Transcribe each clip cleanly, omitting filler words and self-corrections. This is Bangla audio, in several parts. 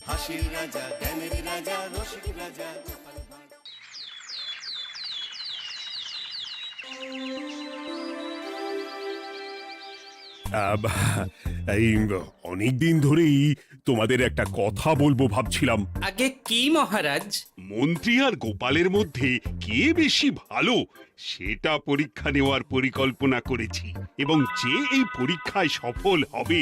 হাসির রাজা, জ্ঞানের রাজা, রসিক রাজা। এই অনেকদিন ধরেই তোমাদের একটা কথা বলবো ভাবছিলাম। আগে কি মহারাজ? মন্ত্রী আর গোপালের মধ্যে কে বেশি ভালো সেটা পরীক্ষা নেওয়ার পরিকল্পনা করেছি, এবং যে এই পরীক্ষায় সফল হবে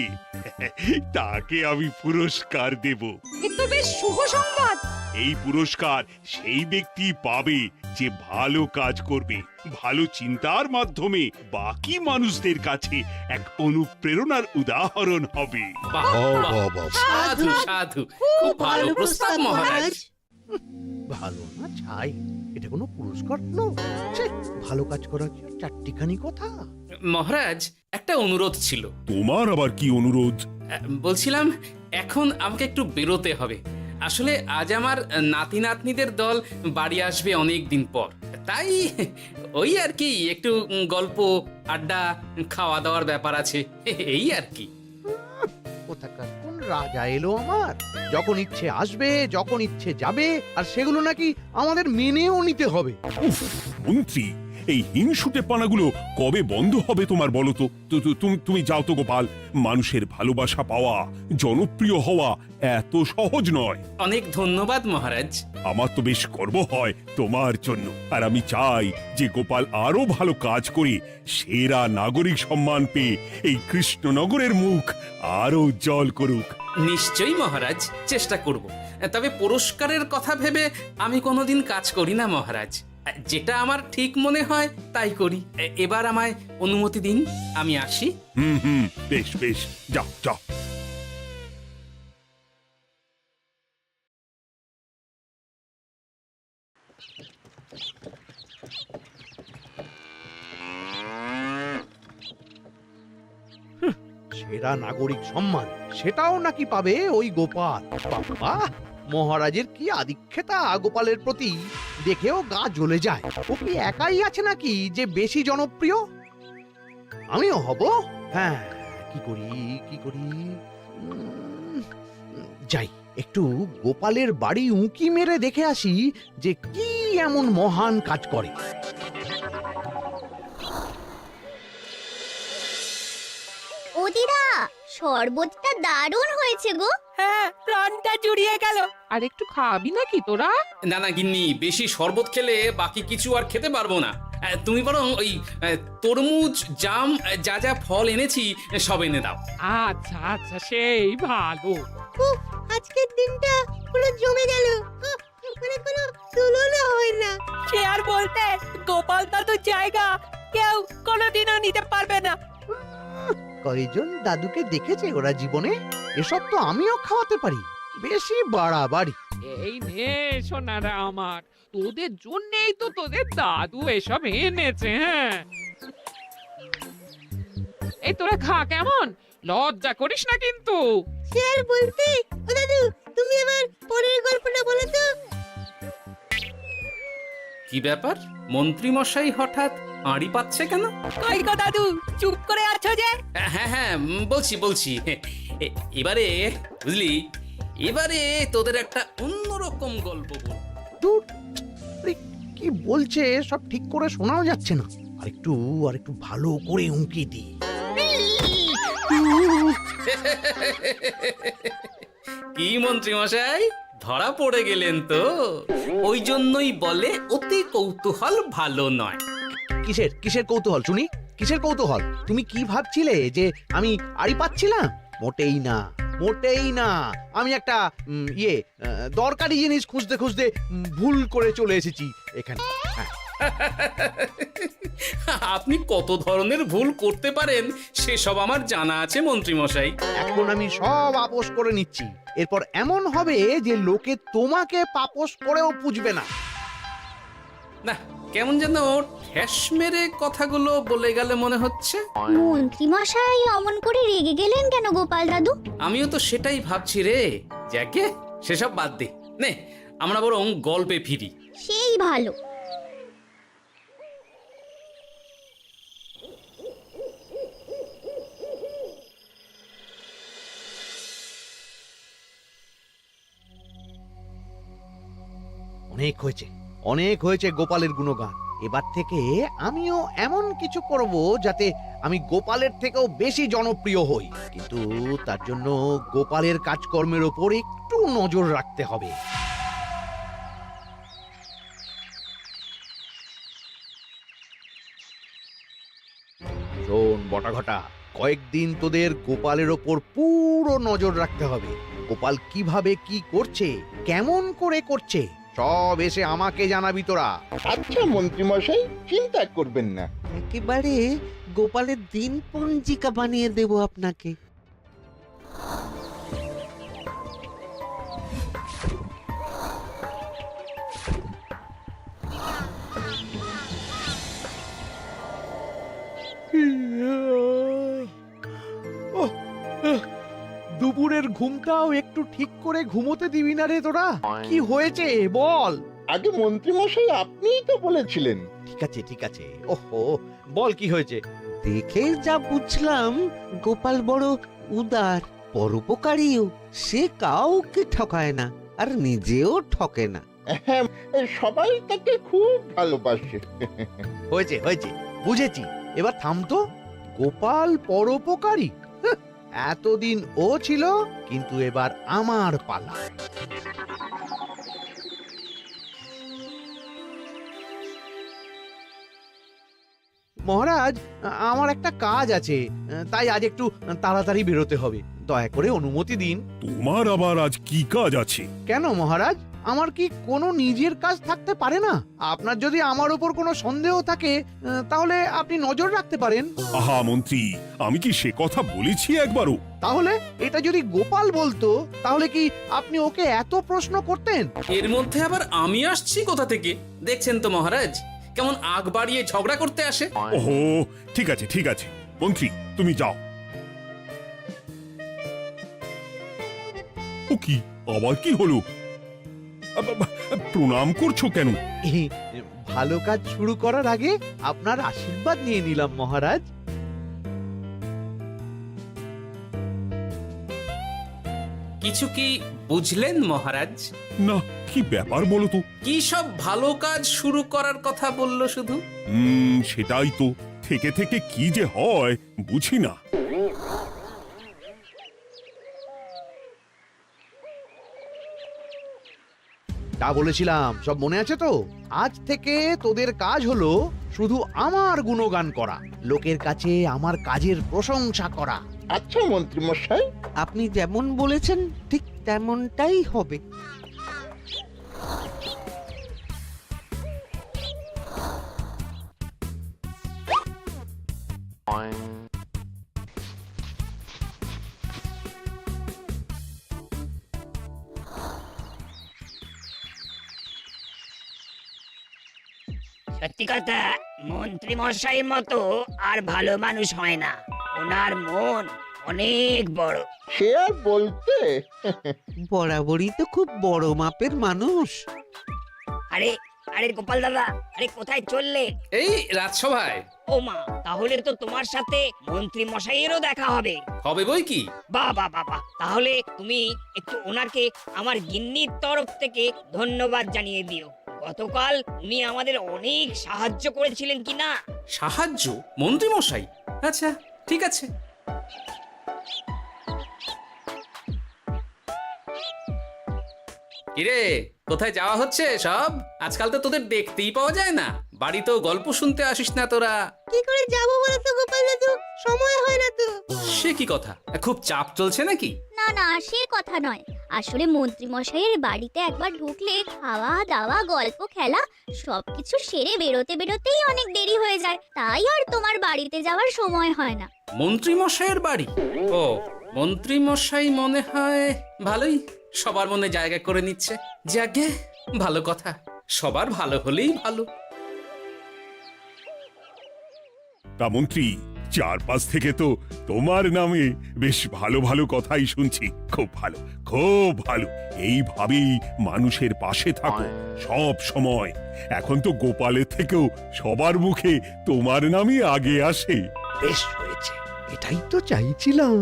তাকে আমি পুরস্কার দেব। এ তো বেশ শুভ সংবাদ। এই পুরস্কার সেই ব্যক্তি পাবে যে ভালো কাজ করবে, ভালো চিন্তার মাধ্যমে বাকি মানুষদের কাছে এক অনুপ্রেরণার উদাহরণ হবে। বাহ, বাহ, সাধু সাধু, খুব ভালো প্রস্তাব মহারাজ। ভালো না ছাই, এটা কোনো পুরস্কার নয়। ছে, ভালো কাজ করার কি আর চারটিখানি কথা? মহারাজ, একটা অনুরোধ ছিল। তোমার আবার কি অনুরোধ? বলছিলাম, এখন আমাকে একটু বেরোতে হবে। আসলে আজ আমার নাতি নাতনিদের দল বাড়ি আসবে অনেক দিন পর, তাই ওই আর কি একটু গল্প আড্ডা খাওয়া দাওয়ার ব্যাপার আছে, এই আর কি। কোথাকার কোন রাজা এলো আমার? যখন ইচ্ছে আসবে, যখন ইচ্ছে যাবে, আর সেগুলো নাকি আমাদের মেনেও নিতে হবে। উফ, মন্ত্রী, এই হিংসুটে পানাগুলো কবে বন্ধ হবে তোমার বলো তো? তুমি যাও তো গোপাল। মানুষের ভালোবাসা পাওয়া, জনপ্রিয় হওয়া এত সহজ নয়। অনেক ধন্যবাদ মহারাজ। আমার তো বেশ গর্ব হয় তোমার জন্য, আর আমি চাই যে গোপাল আরো ভালো কাজ করে সেরা নাগরিক সম্মান পেয়ে এই কৃষ্ণনগরের মুখ আরো উজ্জ্বল করুক। নিশ্চয়ই মহারাজ, চেষ্টা করব। তবে পুরস্কারের কথা ভেবে আমি কোনোদিন কাজ করি না মহারাজ। যেটা আমার ঠিক মনে হয় তাই করি। এবার আমায় অনুমতি দিন, আমি আসি। হুম, বেশ বেশ, যাও যাও। সেরা নাগরিক সম্মান সেটাও নাকি পাবে ওই গোপাল। বাবা, মহারাজের কি আদিক্ষেতা গোপালের প্রতি, দেখেও গা জ্বলে যায়। ও কি একাই আছে নাকি যে বেশি জনপ্রিয়? আমিও হব। হ্যাঁ, কি করি কি করি? যাই, একটু গোপালের বাড়ি উঁকি মেরে দেখে আসি যে কি এমন মহান কাজ করে। ও দিদা, শরবতটা দারুণ হয়েছে গো। হ্যাঁ, প্রাণটা জুড়িয়ে গেল। আর একটু খাবি নাকি তোরা? না না গিন্নি, বেশি শরবত খেলে বাকি কিছু আর খেতে পারবো না। তুমি বরং ওই তরমুজ, জাম, যা যা ফল এনেছি সব এনে দাও। আচ্ছা আচ্ছা, সেই ভালো। উফ, আজকের দিনটা পুরো জমে গেল। মানে কোনো তুলনা হয় না। সে আর বলতে, গোপাল দাদুর জায়গা কেউ কোনোদিনও নিতে পারবে না। কয়জন দাদুকে দেখেছে ওরা জীবনে? এসব তো আমিও খাওয়াতে পারি। বেশি বাড়াবাড়ি। এই নে সোনারা আমার, তোদের জন্যই তো তোদের দাদু এসব এনেছে। হ্যাঁ, এই তোরা খা, কেমন? লজ্জা করিস না কিন্তু। সে আর বলতে, ও দাদু, তুমি এবার পরের গল্পটা বলো তো। কি ব্যাপার, মন্ত্রী মশাই হঠাৎ আড়ি পাচ্ছে কেন? কই গো দাদু, চুপ করে আছো যে? হ্যাঁ হ্যাঁ, বলছি। এবারে বুঝলি, এবারে তোদের একটা অন্যরকম গল্প বল। দূর, আরে কি বলছে সব ঠিক করে শোনাও যাচ্ছে না। আর একটু ভালো করে উঁকি দি। কি মন্ত্রী মশাই, ধরা পড়ে গেলেন তো? ওই জন্যই বলে অতি কৌতূহল ভালো নয়। কিসের কিসের কৌতূহল শুনি? কিসের কৌতূহল? তুমি কি ভাবছিলে যে আমি আড়ি পাচ্ছিলাম? মোটেই না, মোটেই না। আমি একটা দরকারি জিনিস খুঁজতে খুঁজতে ভুল করে চলে এসেছি এখানে। হ্যাঁ, আপনি কত ধরনের ভুল করতে পারেন সেসব আমার জানা আছে মন্ত্রী মশাই। এখন আমি সব আপোষ করে নিচ্ছি। এরপর এমন হবে যে লোকে তোমাকে পাপোশ করেও পুজবে না। না, কেমন যেন ঠেস মেরে কথাগুলো বলে গেলে মনে হচ্ছে। মন্ত্রী মশাই অমন করে রেগে গেলেন কেন গোপাল দাদু? আমিও তো সেটাই ভাবছি রে। যাকে সেসব বাদ দে, নে আমরা বরং গল্পে ফিরি। সেই ভালো। অনেক হয়েছে গোপালের গুণগান। এবার থেকে আমিও এমন কিছু করব যাতে আমি গোপালের থেকেও বেশি জনপ্রিয় হই, কিন্তু তার জন্য গোপালের কাজকর্মের ওপর একটু নজর রাখতে হবে। শোন বটাঘটা, কয়েকদিন তোদের গোপালের ওপর পুরো নজর রাখতে হবে। গোপাল কিভাবে কি করছে, কেমন করে করছে, সব এসে আমাকে জানাবি তোরা। আচ্ছা মন্ত্রীমশাই, চিন্তা করবেন না। একেবারে গোপালের দিন পঞ্জিকা বানিয়ে দেব আপনাকে। দুপুরের ঘুমটাও একটু ঠিক করে ঘুমোতে দিবি না রে তোরা? কি হয়েছে বল। আগে মন্ত্রীমশাই আপনিই তো বলেছিলেন। ঠিক আছে, ওহো, বল কি হয়েছে। দেখে যা বুঝলাম গোপাল বড় উদার, পরোপকারীও। সে কাউকে ঠকায় না, আর নিজেও ঠকে না। হ্যাঁ, সবাই তাকে খুব ভালোবাসে। হয়েছে, বুঝেছি। এবার থাম তো। গোপাল পরোপকারী? হাহ, এতদিন ও ছিল, কিন্তু এবার আমার পালা। মহারাজ, আমার একটা কাজ আছে, তাই আজ একটু তাড়াতাড়ি বেরোতে হবে। দয়া করে অনুমতি দিন। তোমার আবার আজ কি কাজ আছে? কেন মহারাজ, আমার কি কোনো নিজের কাজ থাকতে পারে না? আপনার যদি আমার উপর কোনো সন্দেহ থাকে, তাহলে আপনি নজর রাখতে পারেন। আহা মন্ত্রী, আমি কি সে কথা বলেছি একবারও? তাহলে এটা যদি গোপাল বলতো, তাহলে কি আপনি ওকে এত প্রশ্ন করতেন? এর মধ্যে আবার আমি আসছি কোথা থেকে? দেখছেন তো মহারাজ, কেমন আগ বাড়িয়ে ঝগড়া করতে আসে। ওহো, ঠিক আছে মন্ত্রী, তুমি যাও। ও কি, আবার কি হলো? প্রণাম করছো কেন? ভালো কাজ শুরু করার আগে আপনার আশীর্বাদ নিয়ে নিলাম মহারাজ। কিছু কি বুঝলেন মহারাজ? না, কি ব্যাপার বলো তো? কি সব ভালো কাজ শুরু করার কথা বললো শুধু? সেটাই তো, থেকে থেকে কি যে হয় বুঝি না। তা বলেছিলাম, সব মনে আছে তো? আজ থেকে তোদের কাজ হলো শুধু আমার গুণগান করা, লোকের কাছে আমার কাজের প্রশংসা করা। আচ্ছা মন্ত্রীমশাই। আপনি যেমন বলেছেন ঠিক তেমনটাই হবে। সত্যি কথা, মন্ত্রী মশাইয়ের মতো আর ভালো মানুষ হয় না। ওনার মন অনেক বড়। সে আর বলতে। বরাবরই তো খুব বড় মাপের মানুষ। আরে আরে গোপাল দাদা, আরে কোথায় চললে? এই রাজসভায়। ও মা, তাহলে তো তোমার সাথে মন্ত্রী মশাইয়েরও দেখা হবে। হবে বই কি? বাবা, তাহলে তুমি একটু ওনাকে আমার গিন্নির তরফ থেকে ধন্যবাদ জানিয়ে দিও। গতকাল উনি আমাদের অনেক সাহায্য করেছিলেন কিনা। সাহায্য? মন্ত্রী মশাই? আচ্ছা, ঠিক আছে। কিরে, কোথায় যাওয়া হচ্ছে সব? আজকাল তো তোদের দেখতেই পাওয়া যায় না। বাড়িতেও গল্প শুনতে আসিস না তোরা। কি করে যাবো বলতো গোপাল দাদু, সময় হয় না তো। সে কি কথা? খুব চাপ চলছে নাকি? না, সে কথা নয়। আসলে মন্ত্রী মশাইয়ের বাড়িতে একবার ঢুকলে খাওয়া দাওয়া গল্প খেলা সবকিছু সেরে বেরোতেই অনেক দেরি হয়ে যায়, তাই আর তোমার বাড়িতে যাওয়ার সময় হয় না। মন্ত্রী মশাইয়ের বাড়ি? ও, মন্ত্রী মশাই মনে হয় ভালোই সবার মনে জায়গা করে নিচ্ছে। যাকে ভালো কথা, সবার ভালো হলেই ভালো। তা মন্ত্রী, চারপাশ থেকে তো তোমার নামে বেশ ভালো ভালো কথাই শুনছি। খুব ভালো। এইভাবেই মানুষের পাশে থাকো সব সময়। এখন তো গোপালের থেকেও সবার মুখে তোমার নামই আগে আসে। বেশ হয়েছে, এটাই তো চাইছিলাম।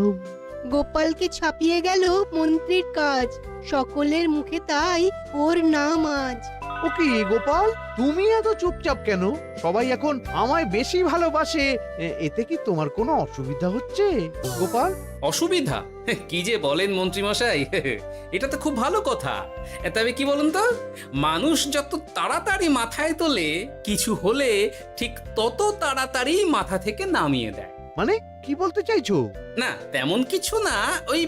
গোপালকে ছাপিয়ে গেল মন্ত্রীর কাজ, সকলের মুখে তাই ওর নাম আজ। ও কি গোপাল, তুমি এত চুপচাপ কেন? সবাই এখন আমায় বেশি ভালোবাসে, এতে কি তোমার কোনো অসুবিধা হচ্ছে গোপাল? অসুবিধা? কি যে বলেন মন্ত্রীমশাই, এটা তো খুব ভালো কথা। তবে কি বলুন তো, মানুষ যত তাড়াতাড়ি মাথায় তোলে, কিছু হলে ঠিক তত তাড়াতাড়ি মাথা থেকে নামিয়ে দেয়। মানে কি বলতে চাইছো? না তেমন কিছু না, ওই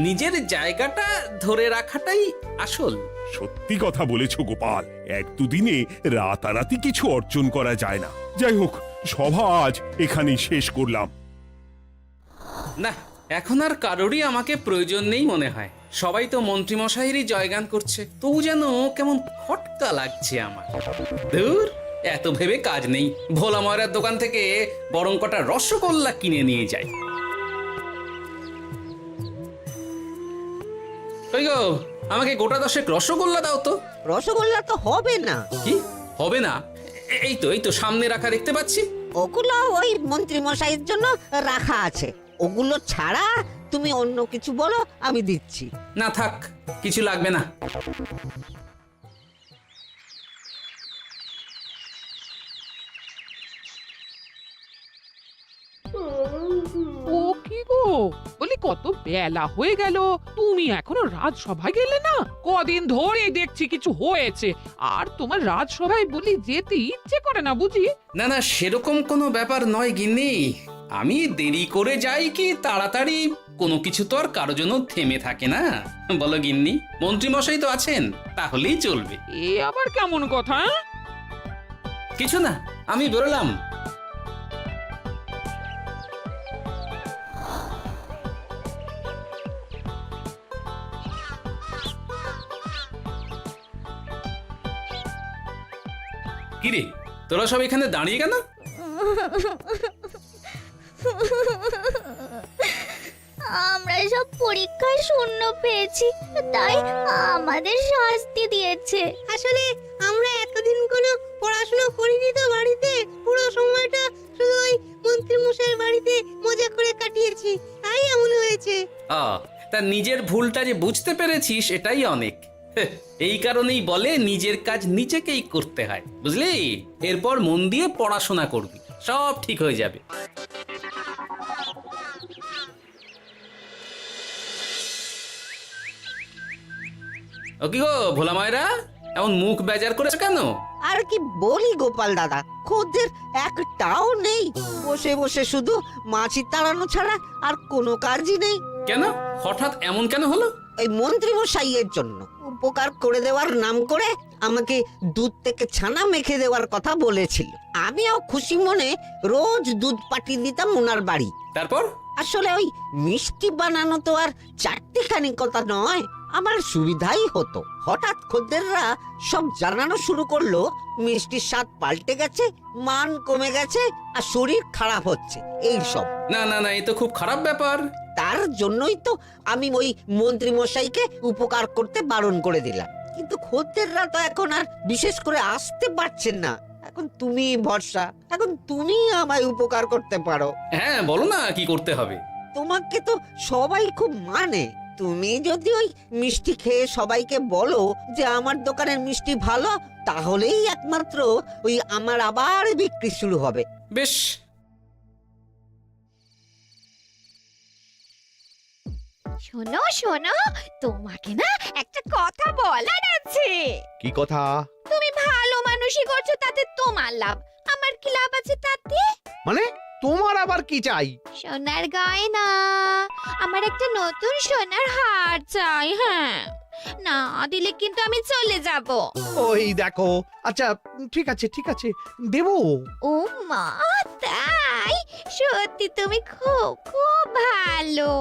নিজের জায়গাটা ধরে রাখাটাই আসল। সত্যি কথা বলেছো গোপাল, এক দুদিনে রাতারাতি কিছু অর্জন করা যায় না। যাই হোক, সভা আজ এখানেই শেষ করলাম। না, এখন আর কারোরই আমাকে প্রয়োজন নেই মনে হয়। সবাই তো মন্ত্রীমশাইয়েরই জয়গান করছে, তবু যেন কেমন খটকা লাগছে আমার। ধুর, এত ভেবে কাজ নেই, ভোলা ময়রার দোকান থেকে বরং কটা রসগোল্লা কিনে নিয়ে যাই। কই গো, আমাকে গোটা 10 রসগোল্লা দাও তো। রসগোল্লা তো হবে না। কি হবে না? এই তো সামনে রাখা দেখতে পাচ্ছি। ওগুলো ওই মন্ত্রী মশাইয়ের জন্য রাখা আছে। ওগুলো ছাড়া তুমি অন্য কিছু বলো, আমি দিচ্ছি। না থাক, কিছু লাগবে না। ও কি গো, বলি কত বেলা হয়ে গেল, তুমি এখনো রাজসভায় গেলে না? কদিন ধরে দেখছি কিছু হয়েছে, আর তোমার রাজসভায় বলি যেতে ইচ্ছে করে না বুঝি? না না, সেরকম কোনো ব্যাপার নয় গিন্নি। আমি দেরি করে যাই কি তাড়াতাড়ি, কোনো কিছু তো আর কারো জন্য থেমে থাকে না, বলো গিন্নি? মন্ত্রীমশাই তো আছেন, তাহলেই চলবে। এ আবার কেমন কথা? কিছু না, আমি বেরোলাম। কিরে, তোরা সব এখানে দাঁড়িয়ে কেন? আমরা সব পরীক্ষায় শূন্য পেয়েছি, তাই আমাদের শাস্তি দিয়েছে। আসলে আমরা এতদিন কোনো পড়াশোনা করিনি তো বাড়িতে, পুরো সময়টা শুধু ওই মন্ত্রী মশাইয়ের বাড়িতে মজা করে কাটিয়েছি, তাই এমন হয়েছে। তা নিজের ভুলটা যে বুঝতে পেরেছিস, এটাই অনেক। এই কারণেই বলে নিজের কাজ নিজেকেই করতে হয়, বুঝলি? এরপর মন দিয়ে পড়াশোনা করবি, সব ঠিক হয়ে যাবে। ও কি গো ভোলা মায়েরা, এমন মুখ বেজার করেছো কেন? আর কি বলি গোপাল দাদা, খদ্দের একটাও নেই। বসে বসে শুধু মাছি তাড়ানো ছাড়া আর কোনো কাজই নেই। কেন, হঠাৎ এমন কেন হলো? ওই মন্ত্রী মশাইয়ের জন্য উপকার করে দেওয়ার নাম করে আমাকে দুধ থেকে ছানা মেখে দেওয়ার কথা বলেছিল। আমিও খুশি মনে রোজ দুধ পাঠিয়ে দিতাম ওনার বাড়ি। তারপর? আসলে ওই মিষ্টি বানানো তো আর চারটিখানি কথা নয়, আমার সুবিধাই হতো। হঠাৎ খদ্দেররা সব জানানো শুরু করলো মিষ্টির স্বাদ পাল্টে গেছে, মান কমে গেছে, আর শরীর খারাপ হচ্ছে, এই সব। না না না, এই তো খুব খারাপ ব্যাপার। তার জন্যই তো আমি ওই মন্ত্রী মশাইকে উপকার করতে বারণ করে দিলাম। কিন্তু খদ্দেররা তো এখন আর বিশেষ করে আসতে পারছেন না। এখন তুমি ভরসা, এখন তুমি আমায় উপকার করতে পারো। হ্যাঁ বলো না, কি করতে হবে? তোমাকে তো সবাই খুব মানে। তুমি যদি ওই মিষ্টি খেয়ে সবাইকে বলো যে আমার দোকানের মিষ্টি ভালো, তাহলেই একমাত্র ওই আমার আবার বিক্রি শুরু হবে। বেশ। শোনো শোনো, তোমাকে না একটা কথা বলার আছে। কি কথা? তুমি ভালো মানুষই করছো, তাতে তোমার লাভ, আমার কি লাভ আছে তাতে? মানে তোমার আবার কি চাই? সোনার গয়না, আমার একটা নতুন সোনার হার চাই। হ্যাঁ, না দিলে কিন্তু আমি চলে যাব। ওই দেখো, আচ্ছা ঠিক আছে ঠিক আছে, দেবো। ও মা, তাই? সত্যি তুমি খুব খুব ভালো।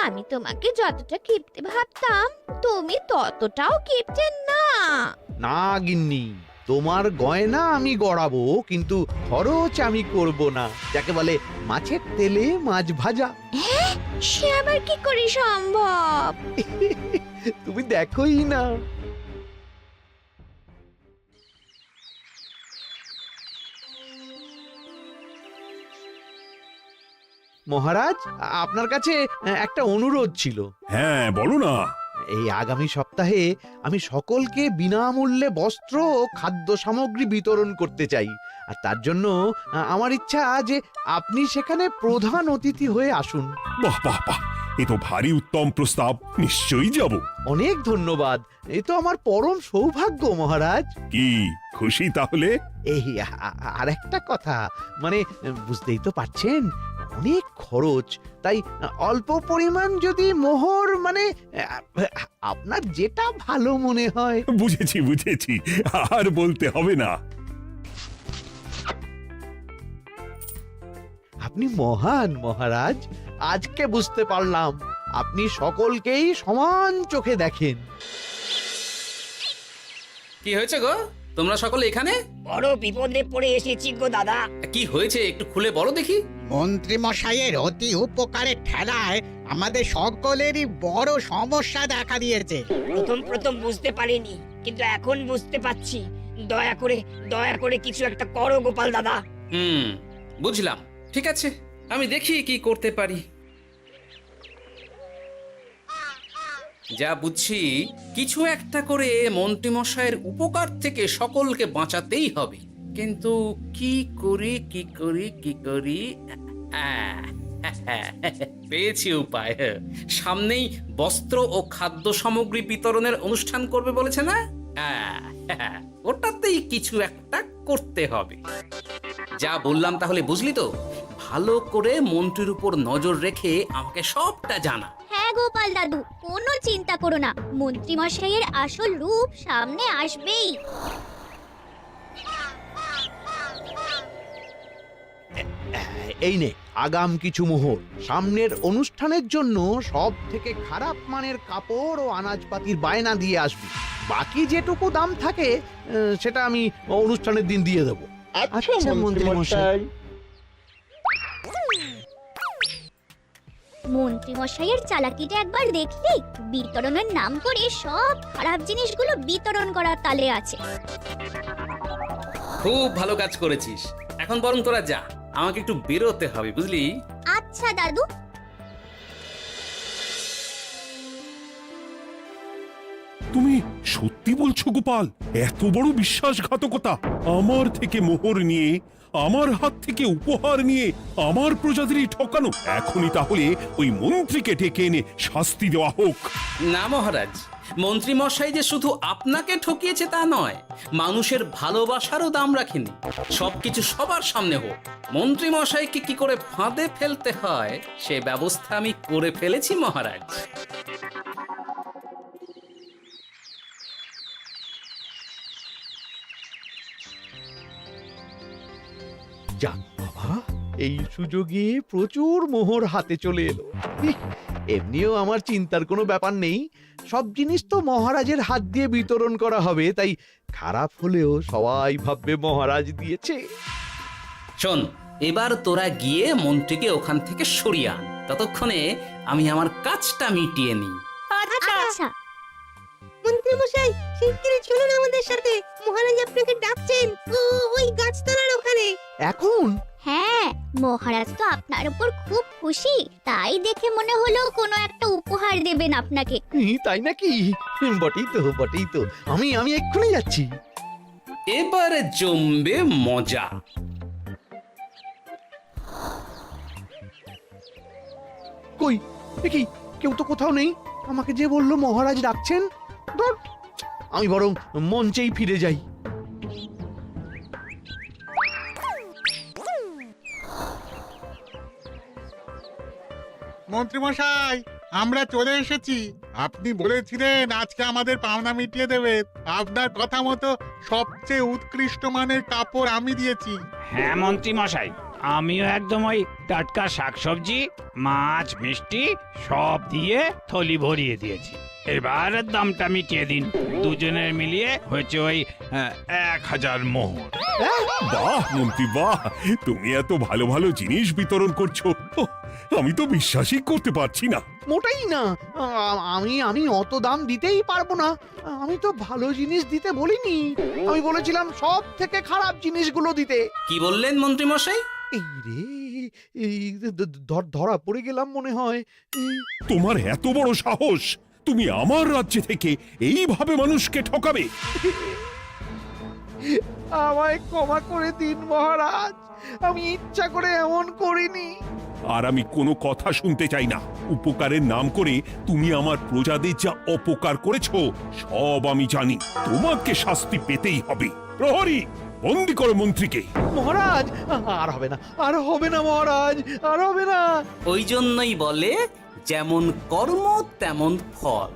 আমি তোমাকে যতটা কিপটে ভাবতাম, তুমি ততটাও কিপটে না। না গিন্নি, তোমার গয়না আমি গড়াবো, কিন্তু খরচ আমি করব না। যাকে বলে মাছের তেলে মাছ ভাজা। সে আবার কি করে সম্ভব? তুমি দেখোই না। মহারাজ, আপনার কাছে একটা অনুরোধ ছিল। হ্যাঁ বলো না। এই আগামী সপ্তাহে আমি সকলকে বিনামূল্যে বস্ত্র ও খাদ্য সামগ্রী বিতরণ করতে চাই। আর তার জন্য আমার ইচ্ছা যে আপনি সেখানে প্রধান অতিথি হয়ে আসুন। বাহ বাহ বাহ, এ তো ভারী উত্তম প্রস্তাব, নিশ্চয়ই যাব। অনেক ধন্যবাদ, এ তো আমার পরম সৌভাগ্য মহারাজ। কি খুশি তাহলে? এই আর একটা কথা, মানে বুঝতেই তো পারছেন অনেক খরচ, তাই অল্প পরিমাণ যদি মোহর, মানে আপনার যেটা ভালো মনে হয়। বুঝেছি বুঝেছি, আর বলতে হবে না। আপনি মহান মহারাজ, আজকে বুঝতে পারলাম আপনি সকলকেই সমান চোখে দেখেন। কি হয়েছে গো, তোমরা সকলে এখানে? বড় বিপদে পড়ে এসেছি গো দাদা। কি হয়েছে একটু খুলে বলো দেখি। মন্ত্রী মশাইয়ের অতি উপকারের ঠেলায় আমাদের সকলেরই বড় সমস্যা দেখা দিয়েছে। প্রথম বুঝতে পারিনি, কিন্তু এখন বুঝতে পারছি। দয়া করে কিছু একটা করো গোপাল দাদা। বুঝলাম, ঠিক আছে, আমি দেখি কি করতে পারি। যা বুঝছি, কিছু একটা করে মন্ত্রীমশাইয়ের উপকার থেকে সকলকে বাঁচাতেই হবে। কিন্তু কি করি পেয়েছি উপায়। সামনেই বস্ত্র ও খাদ্য সামগ্রী বিতরণের অনুষ্ঠান করবে বলেছে না? ওটাতেই কিছু একটা করতে হবে। যা বললাম তাহলে বুঝলি তো? ভালো করে মন্ত্রীর উপর নজর রেখে আমাকে সবটা জানা। হ্যাঁ গোপাল দাদু, কোনো চিন্তা করো না, মন্ত্রী মশাইয়ের আসল রূপ সামনে আসবেই। এই নে আগাম কিছু মোহর। সামনের অনুষ্ঠানের জন্য সব থেকে খারাপ মানের কাপড় ও আনাজপাতির বায়না দিয়ে আসবি। বাকি যেটুকু দাম থাকে সেটা আমি অনুষ্ঠানের দিন দিয়ে দেবো। আচ্ছা মন্ত্রী মশাই। মন্ত্রী মশাইয়ের চালাকিটা একবার দেখলি? বিতরণের নাম করে সব খারাপ জিনিসগুলো বিতরণ করার তালে আছে। খুব ভালো কাজ করেছিস। এখন বরং তোরা যা, আমাকে একটু বেরোতে হবে, বুঝলি? আচ্ছা দাদু। তুমি সত্যি বলছো গোপাল? এত বড় বিশ্বাসঘাতকতা! আমার থেকে মোহর নিয়ে, আমার হাত থেকে উপহার নিয়ে আমার প্রজাদেরই ঠকানো। এখনই তাহলে ওই মন্ত্রীকে ডেকে এনে শাস্তি দেওয়া হোক। না মহারাজ, মন্ত্রী মশাই যে শুধু আপনাকে ঠকিয়েছে তা নয়, মানুষের ভালোবাসারও দাম রাখেনি। সবকিছু সবার সামনে হোক। মন্ত্রী মশাইকে কি করে ফাঁদে ফেলতে হয় সে ব্যবস্থা আমি করে ফেলেছি মহারাজ। যাক বাবা, এই সুযোগে প্রচুর মোহর হাতে চলে এলো। এমনিও আমার চিন্তার কোনো ব্যাপার নেই, সব জিনিস তো মহারাজের হাত দিয়ে বিতরণ করা হবে, তাই খারাপ হলেও সবাই ভাববে মহারাজ দিয়েছে। শোন, এবার তোরা গিয়ে মন্ত্রীকে ওখান থেকে সরিয়ে আন। ততক্ষণে আমি আমার কাজটা মিটিয়ে নিই। আচ্ছা। মন্ত্রী মশাই, শিগগিরই চলুন আমাদের সাথে, মহারাজ আপনাকে ডাকছেন ওই গাছতলার ওখানে। এখন? হ্যাঁ, মহারাজ তো আপনার উপর খুব খুশি, তাই দেখে মনে হলো কোনো একটা উপহার দেবেন আপনাকে। তাই নাকি? বটেই তো, আমি এক্ষুনি যাচ্ছি। এবারে জমবে মজা। কই দেখি, কেউ তো কোথাও নেই। আমাকে যে বললো মহারাজ ডাকছেন, ধুর, আমি বরং মঞ্চেই ফিরে যাই। মন্ত্রী মশাই, আমরা চলে এসেছি। আপনি বলেছিলেন আজকে আমাদের পাওনা মিটিয়ে দেবেন। আপনার কথা মতো সবচেয়ে উৎকৃষ্ট মানের কাপড় আমি দিয়েছি। হ্যাঁ মন্ত্রী মশাই, আমিও একদম ওই টাটকা শাকসবজি, মাছ, মিষ্টি সব দিয়ে থলি ভরিয়ে দিয়েছি। এবার দামটা মিটিয়ে দিন। দুজনের মিলিয়ে হয়েছে ওই 1000 মোহর। বাহ মন্ত্রী বাহ, তুমি এত ভালো ভালো জিনিস বিতরণ করছো, আমি তো বিশ্বাসই করতে পারছি না। মোটাই না, আমি অত দাম দিতেই পারবো না। আমি তো ভালো জিনিস দিতে বলিনি, আমি বলেছিলাম সব থেকে খারাপ জিনিসগুলো দিতে। কি বললেন মন্ত্রী মশাই? এই রে, এই ধরা পড়ে গেলাম মনে হয়। তোমার এত বড় সাহস! তুমি আমার রাজ্যে থেকে এইভাবে মানুষকে ঠকাবে? আমায় ক্ষমা করে দিন মহারাজ, আমি ইচ্ছা করে এমন করিনি। আর আমি কোনো কথা শুনতে চাই না। উপকারের নাম করে তুমি আমার প্রজাদের যা অপকার করেছো সব আমি জানি। তোমাকে শাস্তি পেতেই হবে। প্রহরী, বন্দি করো মন্ত্রীকে। মহারাজ, আর হবে না, আর হবে না মহারাজ, আর হবে না। ওই জন্যই বলে যেমন কর্ম তেমন ফল।